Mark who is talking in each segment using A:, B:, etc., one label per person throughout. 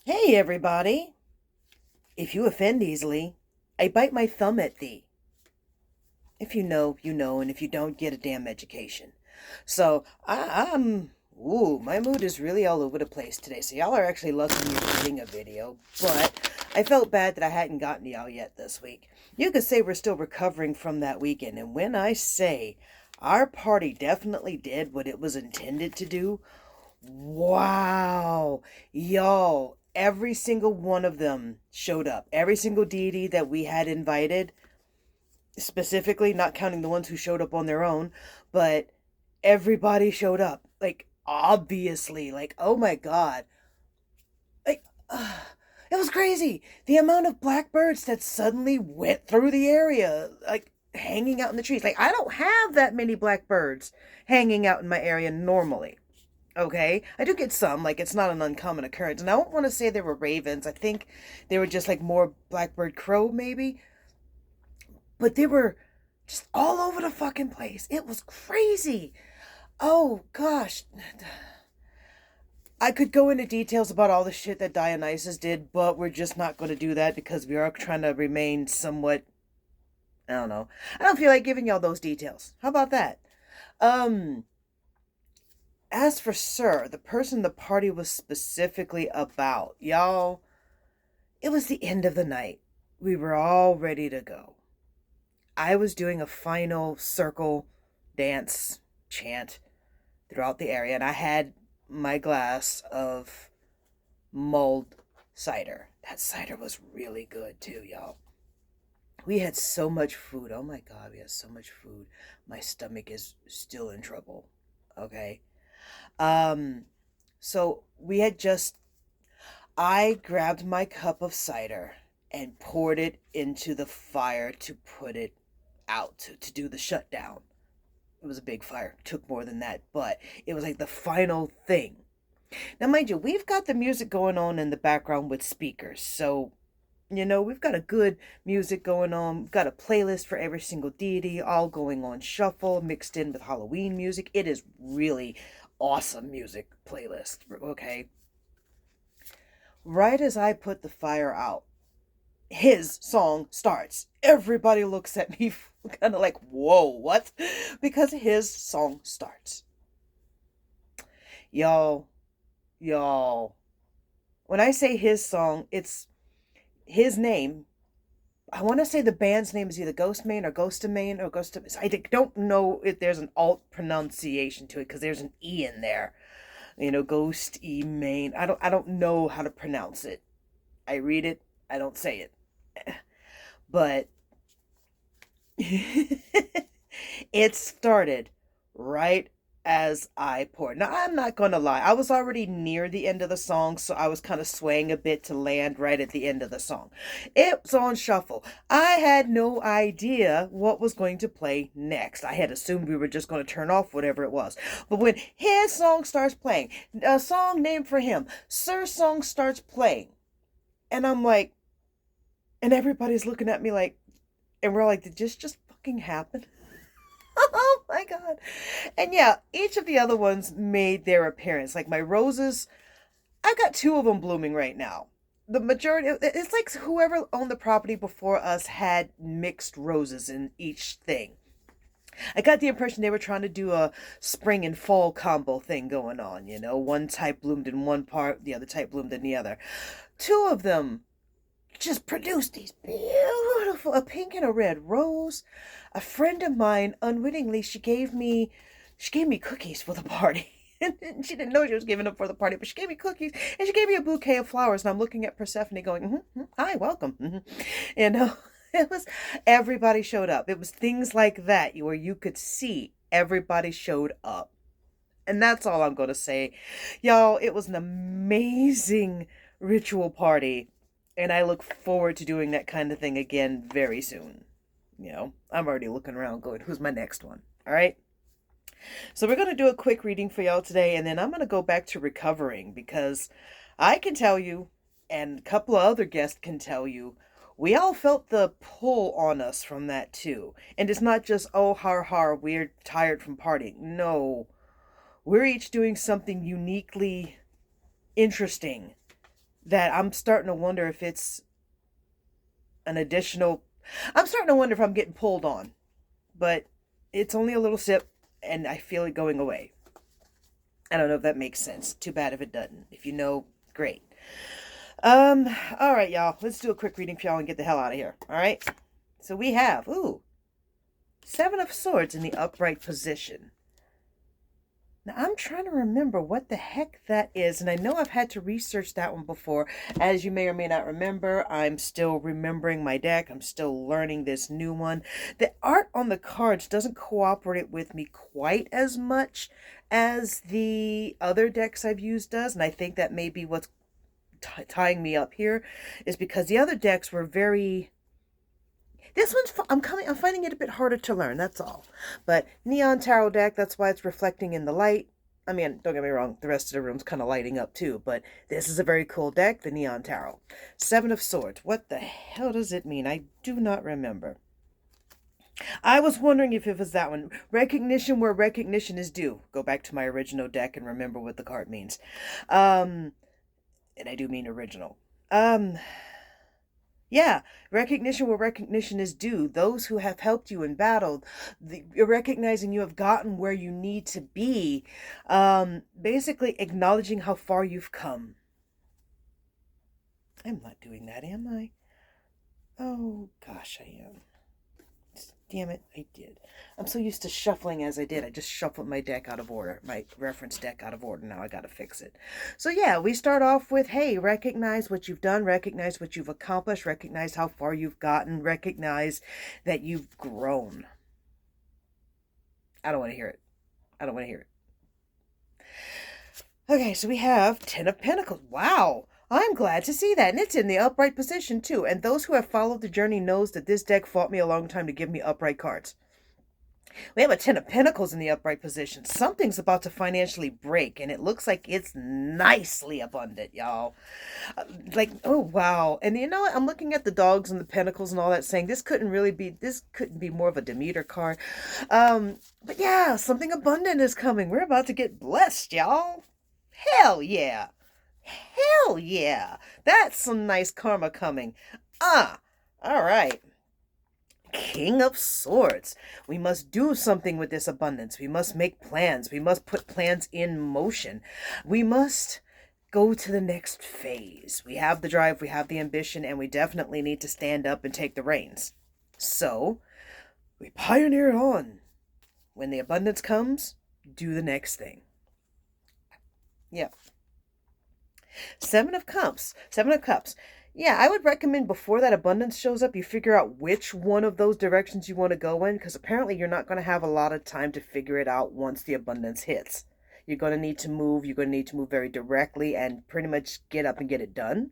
A: Hey, everybody. If you offend easily, I bite my thumb at thee. If you know, you know, and if you don't, get a damn education. So, my mood is really all over the place today. So y'all are actually lucky you're getting a video, but I felt bad that I hadn't gotten to y'all yet this week. You could say we're still recovering from that weekend, and when I say our party definitely did what it was intended to do, wow, y'all, every single one of them showed up. Every single deity that we had invited, specifically, not counting the ones who showed up on their own, but everybody showed up. Like, obviously, like, oh my God. Like, it was crazy. The amount of blackbirds that suddenly went through the area, like, hanging out in the trees. Like, I don't have that many blackbirds hanging out in my area normally. Okay, I do get some, like it's not an uncommon occurrence. And I don't want to say they were ravens. I think they were just like more blackbird crow, maybe. But they were just all over the fucking place. It was crazy. Oh, gosh. I could go into details about all the shit that Dionysus did, but we're just not going to do that because we are trying to remain somewhat, I don't know. I don't feel like giving y'all those details. How about that? Um, As for Sir, the person the party was specifically about, y'all, it was the end of the night. We were all ready to go. I was doing a final circle dance chant throughout the area, and I had my glass of mulled cider. That cider was really good too, y'all. We had so much food. Oh my God, we had so much food. My stomach is still in trouble. Okay. Um, so we had just, I grabbed my cup of cider and poured it into the fire to put it out, to do the shutdown. It was a big fire. It took more than that, but it was like the final thing. Now, mind you, we've got the music going on in the background with speakers. So, we've got a good music going on. We've got a playlist for every single deity, all going on shuffle, mixed in with Halloween music. It is really awesome music playlist, okay? Right as I put the fire out, his song starts. Everybody looks at me kind of like, whoa, what? Because his song starts. Y'all, y'all. When I say his song, it's his name. I want to say the band's name is either Ghostmain or Ghostamain or Ghost. I don't know if there's an alt pronunciation to it because there's an E in there. Ghost E main. I don't know how to pronounce it. I read it, I don't say it. But it started right as I poured. Now, I'm not going to lie. I was already near the end of the song, so I was kind of swaying a bit to land right at the end of the song. It was on shuffle. I had no idea what was going to play next. I had assumed we were just going to turn off whatever it was. But when his song starts playing, a song named for him, Sir's song starts playing, and I'm like, and everybody's looking at me like, and we're like, did this just fucking happen? Oh my God. And yeah, each of the other ones made their appearance. Like my roses, I've got two of them blooming right now. The majority, it's like whoever owned the property before us had mixed roses in each thing. I got the impression they were trying to do a spring and fall combo thing going on, One type bloomed in one part, the other type bloomed in the other. Two of them just produced these beautiful, a pink and a red rose. A friend of mine, unwittingly, she gave me cookies for the party. And she didn't know she was giving them for the party, but she gave me cookies and she gave me a bouquet of flowers. And I'm looking at Persephone going, hi, welcome. And it was, everybody showed up. It was things like that where you could see everybody showed up. And that's all I'm going to say. Y'all, it was an amazing ritual party. And I look forward to doing that kind of thing again very soon. I'm already looking around going, who's my next one? All right. So we're going to do a quick reading for y'all today. And then I'm going to go back to recovering because I can tell you, and a couple of other guests can tell you, we all felt the pull on us from that too. And it's not just, oh, har, we're tired from partying. No, we're each doing something uniquely interesting that I'm starting to wonder if it's an additional. I'm starting to wonder if I'm getting pulled on, but it's only a little sip, and I feel it going away. I don't know if that makes sense. Too bad if it doesn't. If you know, great. All right, y'all. Let's do a quick reading for y'all and get the hell out of here. All right. So we have, Seven of Swords in the upright position. Now, I'm trying to remember what the heck that is, and I know I've had to research that one before. As you may or may not remember, I'm still remembering my deck. I'm still learning this new one. The art on the cards doesn't cooperate with me quite as much as the other decks I've used does, and I think that may be what's tying me up here, is because the other decks were very... This one's, I'm finding it a bit harder to learn, that's all. But Neon Tarot deck, that's why it's reflecting in the light. I mean, don't get me wrong, the rest of the room's kind of lighting up too, but this is a very cool deck, the Neon Tarot. Seven of Swords. What the hell does it mean? I do not remember. I was wondering if it was that one. Recognition where recognition is due. Go back to my original deck and remember what the card means. And I do mean original. Yeah, recognition where recognition is due. Those who have helped you in battle, you're recognizing you have gotten where you need to be. Basically acknowledging how far you've come. I'm not doing that, am I? Oh, gosh, I am. Damn it, I did. I'm so used to shuffling as I did. I just shuffled my deck out of order, my reference deck out of order. Now I gotta fix it. So yeah, we start off with, hey, recognize what you've done, recognize what you've accomplished, recognize how far you've gotten, recognize that you've grown. I don't want to hear it. I don't want to hear it. Okay, so we have Ten of Pentacles. Wow. I'm glad to see that, and it's in the upright position too. And those who have followed the journey knows that this deck fought me a long time to give me upright cards. We have a Ten of Pentacles in the upright position. Something's about to financially break, and it looks like it's nicely abundant, y'all. Oh, wow. And you know what? I'm looking at the dogs and the pentacles and all that, saying this couldn't be more of a Demeter card. But yeah, something abundant is coming. We're about to get blessed, y'all. Hell yeah. Hell yeah. That's some nice karma coming. All right. King of Swords. We must do something with this abundance. We must make plans. We must put plans in motion. We must go to the next phase. We have the drive, we have the ambition, and we definitely need to stand up and take the reins. So, we pioneer on. When the abundance comes, do the next thing. Yep. Seven of Cups. Yeah, I would recommend before that abundance shows up, you figure out which one of those directions you want to go in, because apparently you're not going to have a lot of time to figure it out once the abundance hits. You're going to need to move. You're going to need to move very directly and pretty much get up and get it done.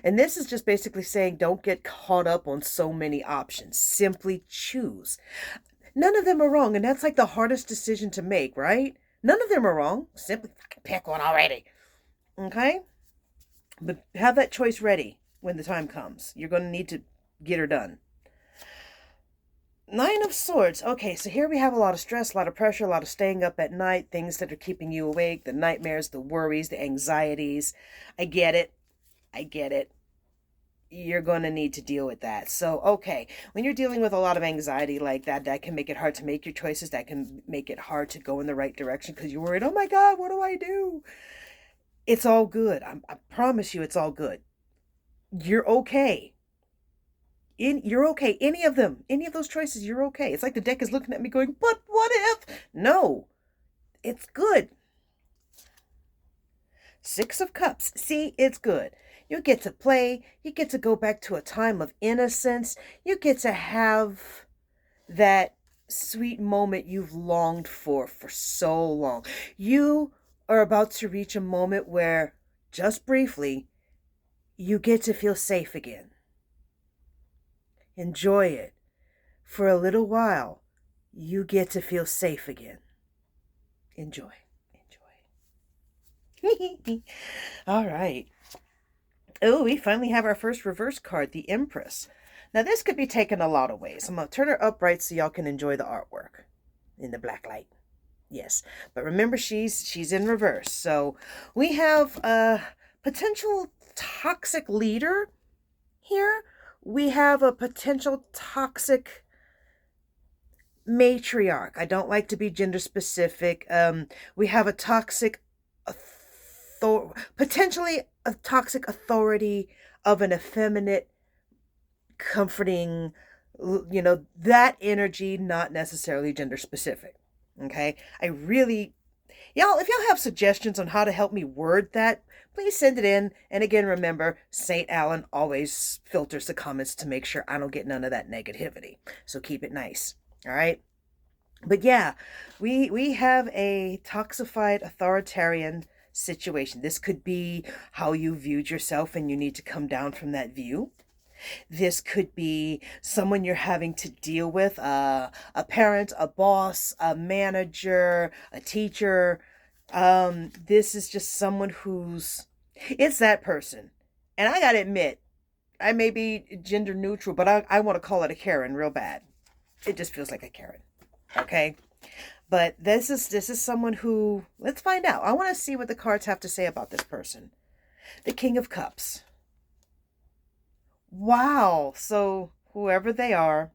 A: And this is just basically saying don't get caught up on so many options. Simply choose. None of them are wrong, and that's like the hardest decision to make, right? None of them are wrong. Simply pick one already. Okay? But have that choice ready when the time comes. You're going to need to get her done. Nine of Swords. Okay, so here we have a lot of stress, a lot of pressure, a lot of staying up at night, things that are keeping you awake, the nightmares, the worries, the anxieties. I get it. You're going to need to deal with that. So, okay, when you're dealing with a lot of anxiety like that, that can make it hard to make your choices. That can make it hard to go in the right direction because you're worried, oh my God, what do I do? It's all good. I promise you it's all good. You're okay. You're okay. Any of those choices, you're okay. It's like the deck is looking at me going, but what if? No, it's good. Six of Cups. See, it's good. You get to play. You get to go back to a time of innocence. You get to have that sweet moment you've longed for so long. You are about to reach a moment where, just briefly, you get to feel safe again. Enjoy it. For a little while, you get to feel safe again. Enjoy. All right. Oh, we finally have our first reverse card, the Empress. Now, this could be taken a lot of ways. I'm going to turn her upright so y'all can enjoy the artwork in the black light. Yes, but remember she's in reverse. So we have a potential toxic leader here. We have a potential toxic matriarch. I don't like to be gender specific. We have a toxic, potentially a toxic authority of an effeminate, comforting, that energy, not necessarily gender specific. Okay. Y'all, if y'all have suggestions on how to help me word that, please send it in. And again, remember, St. Alan always filters the comments to make sure I don't get none of that negativity. So keep it nice. All right. But yeah, we have a toxified authoritarian situation. This could be how you viewed yourself and you need to come down from that view. This could be someone you're having to deal with, a parent, a boss, a manager, a teacher. This is just someone it's that person. And I gotta admit, I may be gender neutral, but I want to call it a Karen real bad. It just feels like a Karen. Okay? But this is someone who, let's find out. I want to see what the cards have to say about this person. The King of Cups. Wow. So whoever they are,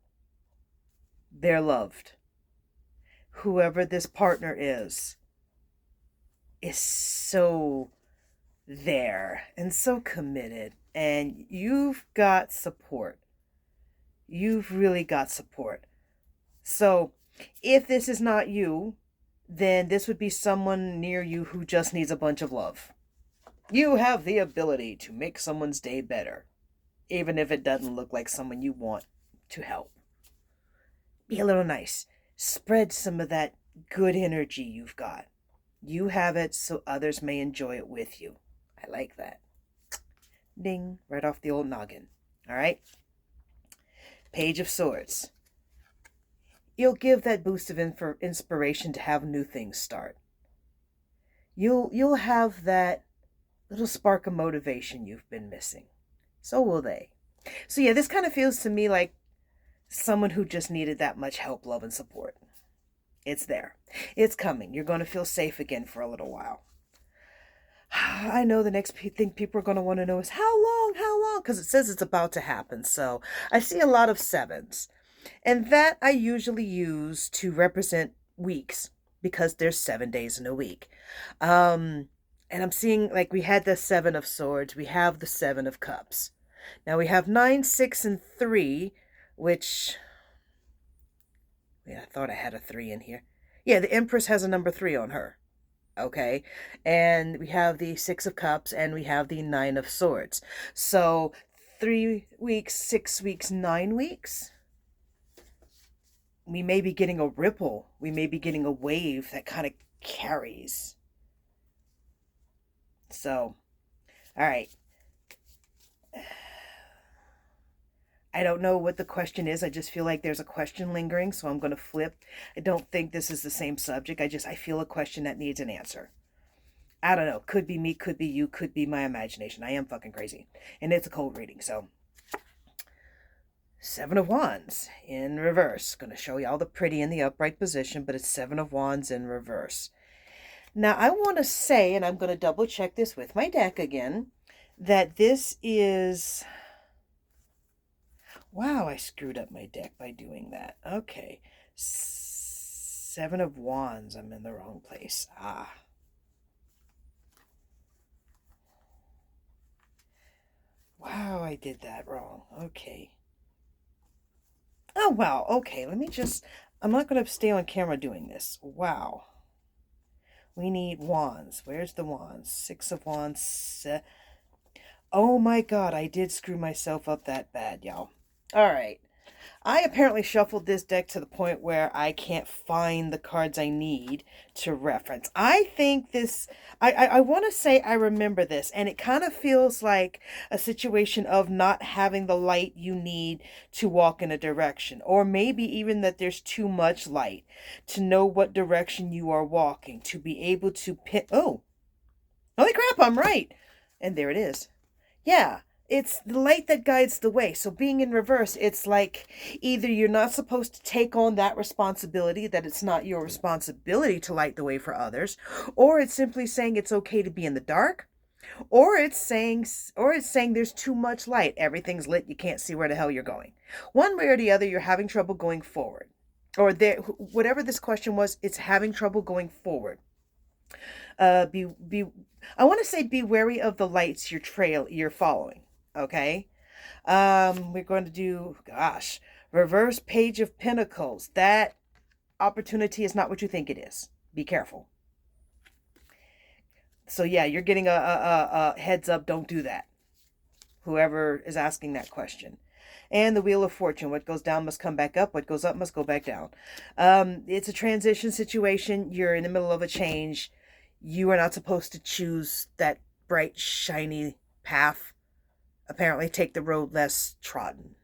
A: they're loved. Whoever this partner is so there and so committed. And you've got support. You've really got support. So if this is not you, then this would be someone near you who just needs a bunch of love. You have the ability to make someone's day better, even if it doesn't look like someone you want to help. Be a little nice. Spread some of that good energy you've got. You have it so others may enjoy it with you. I like that. Ding, right off the old noggin. All right? Page of Swords. You'll give that boost of inspiration to have new things start. You'll have that little spark of motivation you've been missing. So will they. So yeah, this kind of feels to me like someone who just needed that much help, love, and support. It's there. It's coming. You're going to feel safe again for a little while. I know the next thing people are going to want to know is how long? Because it says it's about to happen. So I see a lot of 7s. And that I usually use to represent weeks because there's 7 days in a week. And I'm seeing, like, we had the 7 of Swords. We have the 7 of Cups. Now we have 9, 6, and 3, which... I thought I had a 3 in here. Yeah, the Empress has a number 3 on her. Okay. And we have the 6 of Cups and we have the 9 of Swords. So 3 weeks, 6 weeks, 9 weeks. We may be getting a ripple. We may be getting a wave that kind of carries. So, all right. I don't know what the question is. I just feel like there's a question lingering, so I'm going to flip. I don't think this is the same subject. I feel a question that needs an answer. I don't know. Could be me, could be you, could be my imagination. I am fucking crazy. And it's a cold reading, so. 7 of Wands in reverse. Going to show you all the pretty in the upright position, but it's 7 of Wands in reverse. Now, I want to say, and I'm going to double check this with my deck again, that this is... Wow, I screwed up my deck by doing that. Okay. 7 of Wands. I'm in the wrong place. Wow, I did that wrong. Okay. Oh, wow. Okay, I'm not going to stay on camera doing this. Wow. We need Wands. Where's the Wands? 6 of Wands. Oh my God, I did screw myself up that bad, y'all. All right. I apparently shuffled this deck to the point where I can't find the cards I need to reference. I think this, I want to say I remember this, and it kind of feels like a situation of not having the light you need to walk in a direction, or maybe even that there's too much light to know what direction you are walking, to be able to oh, holy crap, I'm right. And there it is. Yeah. It's the light that guides the way. So being in reverse, it's like either you're not supposed to take on that responsibility, that it's not your responsibility to light the way for others, or it's simply saying it's okay to be in the dark, Or it's saying there's too much light. Everything's lit. You can't see where the hell you're going. One way or the other, you're having trouble going forward. Or there, whatever this question was, it's having trouble going forward. Be I want to say be wary of the lights you're following. Okay. We're going to do, gosh, reverse page of pentacles. That opportunity is not what you think it is. Be careful. So yeah, you're getting a heads up. Don't do that. Whoever is asking that question. And the Wheel of Fortune. What goes down must come back up. What goes up must go back down. It's a transition situation. You're in the middle of a change. You are not supposed to choose that bright, shiny path. Apparently, take the road less trodden.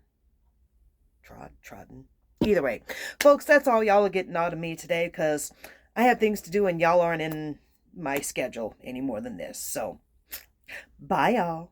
A: Trodden. Either way, folks, that's all y'all are getting out of me today because I have things to do and y'all aren't in my schedule any more than this. So, bye, y'all.